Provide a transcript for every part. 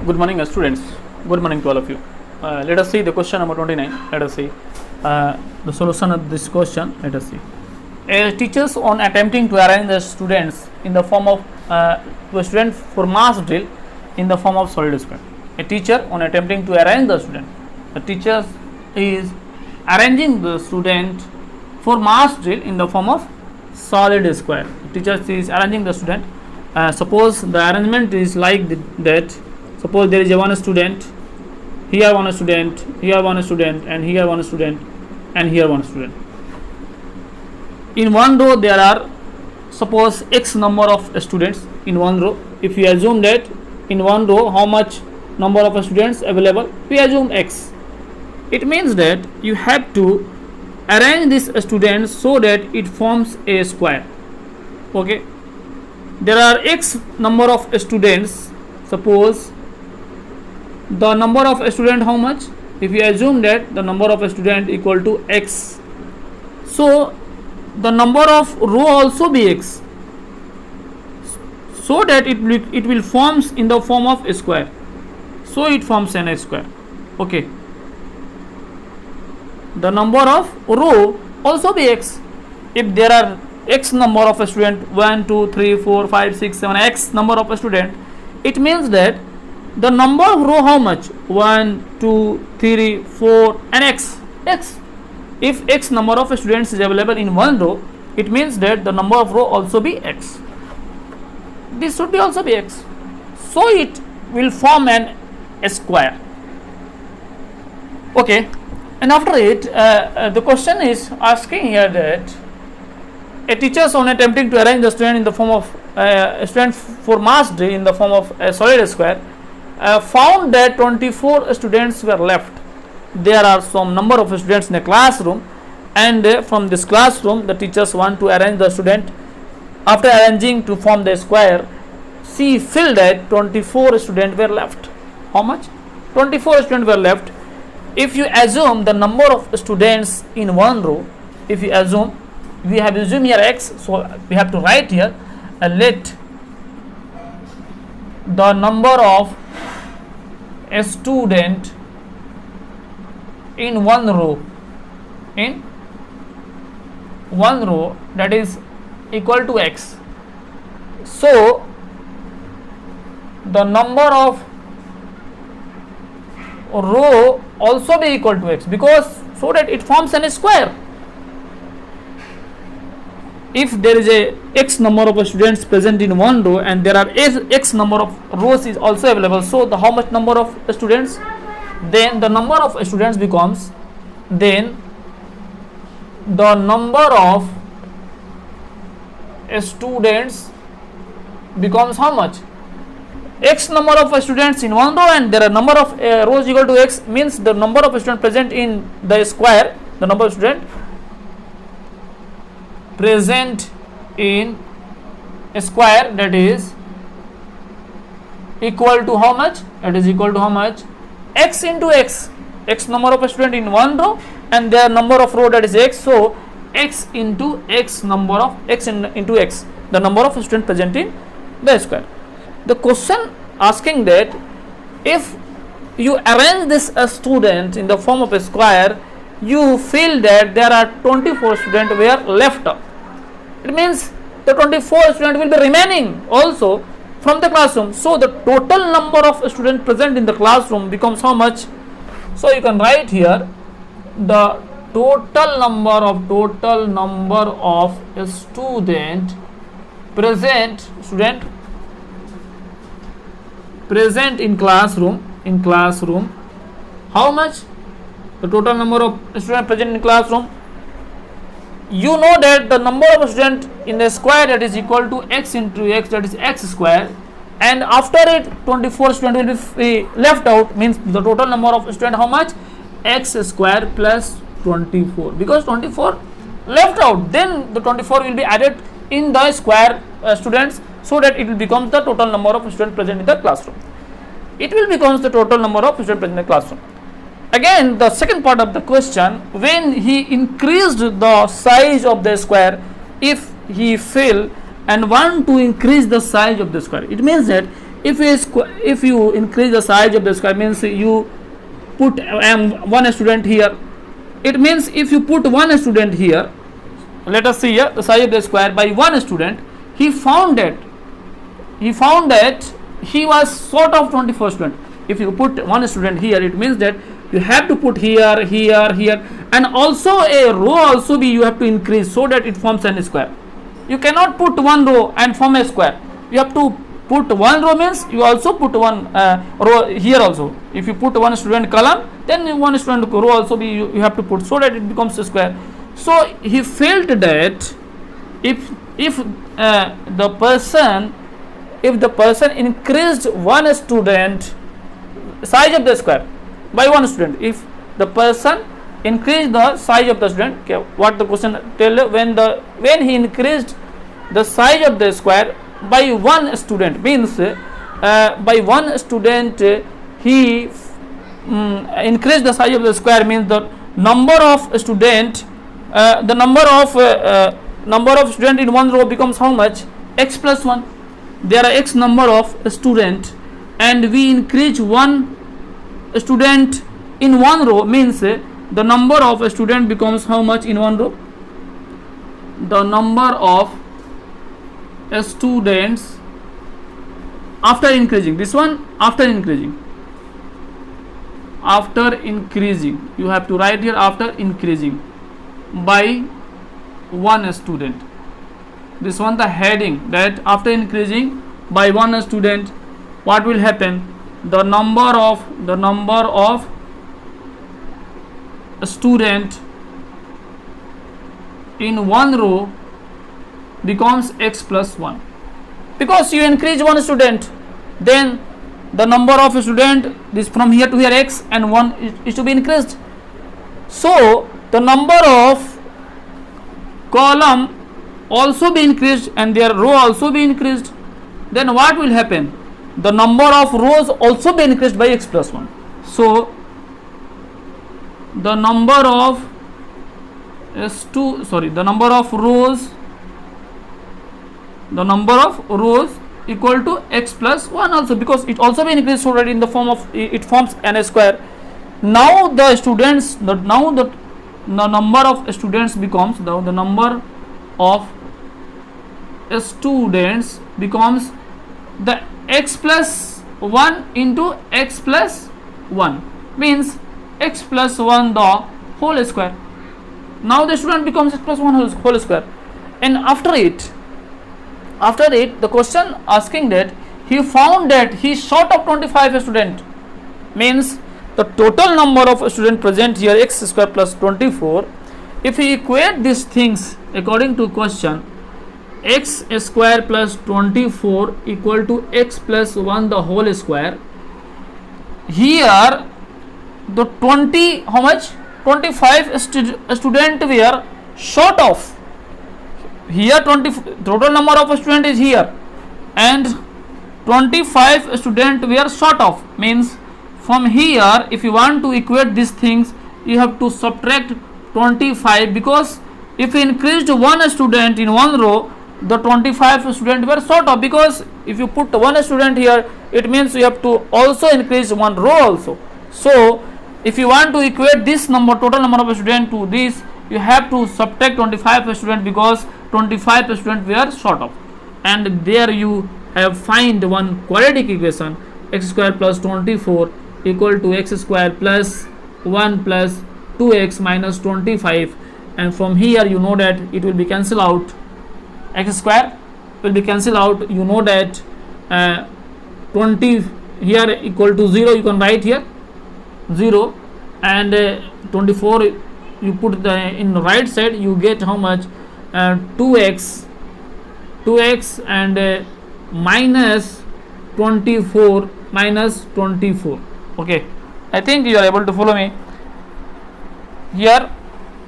Good morning, students. Good morning to all of you. Let us see the question number 29. Let us see the solution of this question. Let us see. Teachers on attempting to arrange the students in the form of to a student for mass drill in the form of solid square. A teacher on attempting to arrange the student. The teacher is arranging the student for mass drill in the form of solid square. The teacher is arranging the student. Suppose the arrangement is like that. Suppose there is a one student, here one student, here one student, and here one student, and here one student. In one row there are, suppose, x number of students in one row. If we assume that in one row how much number of students available, we assume x. It means that you have to arrange these students so that it forms a square. Okay, there are x number of students. Suppose the number of student how much? If we assume that the number of student equal to x, so the number of row also be x, so that it will forms in the form of a square. So it forms an x square. Okay, the number of row also be x. If there are x number of a student, 1 2 3 4 5 6 7 x number of a student, it means that the number of row how much? 1 2 3 4 and x. If x number of students is available in one row, it means that the number of row also be x. This should be also be x. So it will form a square. Okay, and after it, the question is asking here that a teacher on attempting to arrange the student in the form of a student for mass drill in the form of a solid square found that 24 students were left. There are some number of students in a classroom, and from this classroom the teachers want to arrange the student. After arranging to form the square, she felt that 24 students were left. How much? 24 students were left. If you assume the number of students in one row, if you assume, we have assumed here x, so we have to write here let the number of a student in one row that is equal to x. So the number of row also be equal to x, because so that it forms a square. If there is a x number of students present in one row and there are x number of rows is also available, so the how much number of students? Then the number of students becomes, then the number of students becomes how much? X number of students in one row and there are number of rows equal to x, means the number of students present in the square, the number of students present in a square, that is equal to how much? That is equal to how much? X into x. X number of student in one row and their number of row, that is x. So x into x number of x into x, the number of students present in the square. The question asking that if you arrange this student in the form of a square, you feel that there are 24 students were left up. It means the 24 students will be remaining also from the classroom. So the total number of students present in the classroom becomes how much? So you can write here the total number of a student present in classroom. How much? The total number of students present in classroom. You know that the number of students in the square, that is equal to x into x, that is x square, and after it 24 students will be left out, means the total number of students how much? X square plus 24, because 24 left out, then the 24 will be added in the square students, so that it will become the total number of students present in the classroom. It will become the total number of students present in the classroom. Again, the second part of the question, when he increased the size of the square, if he fell and want to increase the size of the square, it means that if you increase the size of the square, means you put one student here. It means if you put one student here, let us see here the size of the square by one student, he found that he was short of 24 students. If you put one student here, it means that you have to put here, and also a row also be you have to increase so that it forms a square. You cannot put one row and form a square. You have to put one row, means you also put one row here also. If you put one student column, then one student row also be you have to put so that it becomes a square. So he felt that if the person increased one student size of the square by one student, if the person increased the size of the student, okay, what the question tell, when he increased the size of the square by one student, means by one student he increased the size of the square, means the number of student number of student in one row becomes how much? X plus 1. There are x number of student and we increase one student in one row, means the number of student becomes how much in one row? The number of students after increasing, this one after increasing, you have to write here after increasing by one student. This one the heading, that after increasing by one student, what will happen? The number of student in one row becomes x plus 1, because you increase one student, then the number of student, this from here to here x and 1 is to be increased. So the number of column also be increased and their row also be increased. Then what will happen? The number of rows also be increased by x plus 1. So the number of rows equal to x plus 1 also, because it also be increased so that in the form of it forms n square. Now the number of students becomes the number of students becomes the x plus 1 into x plus 1, means x plus 1 the whole square. Now the student becomes x plus 1 whole square. And after it the question asking that he found that he is short of 25 student, means the total number of students present here x square plus 24. If we equate these things according to question, x square plus 24 equal to x plus 1 the whole square. Here the 20 how much? 25 student were short of. Here total number of student is here and 25 student were short of, means from here if you want to equate these things you have to subtract 25, because if you increased one student in one row, the 25 student were short of, because if you put one student here, it means you have to also increase one row also. So if you want to equate this total number of student to this, you have to subtract 25 student, because 25 student were short of, and there you have find one quadratic equation, x square plus 24 equal to x square plus 1 plus 2x minus 25, and from here you know that it will be cancelled out, x square will be cancelled out, you know that 20 here equal to 0, you can write here 0, and 24 you put in the right side, you get how much? 2x and minus 24. Okay, I think you are able to follow me here.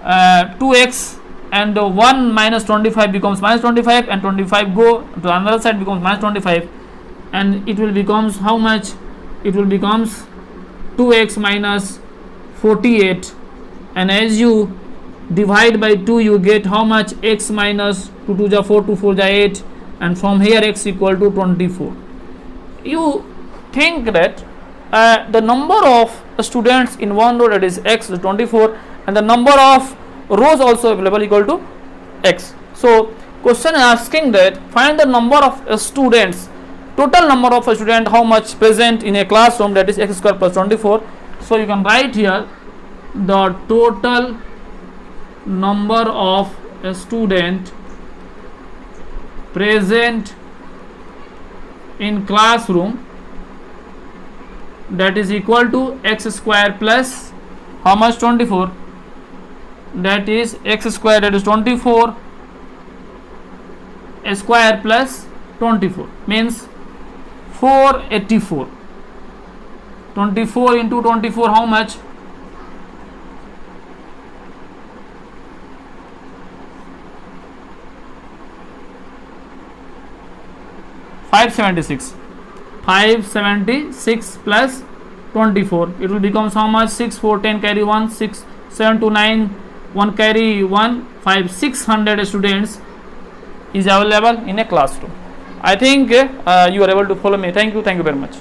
2x and 1 minus 25 becomes minus 25, and 25 go to another side becomes minus 25, and it will becomes how much? It will becomes 2x minus 48, and as you divide by 2 you get how much? X minus 2 to the 4, 2 4 the 8, and from here x equal to 24. you think that the number of students in one row, that is x is 24, and the number of rows also available equal to x. So question is asking that find the number of students, total number of students, how much present in a classroom, that is x square plus 24. So you can write here the total number of student present in classroom, that is equal to x square plus how much, 24, that is x square, that is 24 square plus 24 means 484. 24 into 24 how much? 576. 576 plus 24, it will become how much? 6, 4, 10 carry 1, 6, 7 to 9, 1 carry 1, 5, 600 students is available in a classroom. I think you are able to follow me. Thank you very much.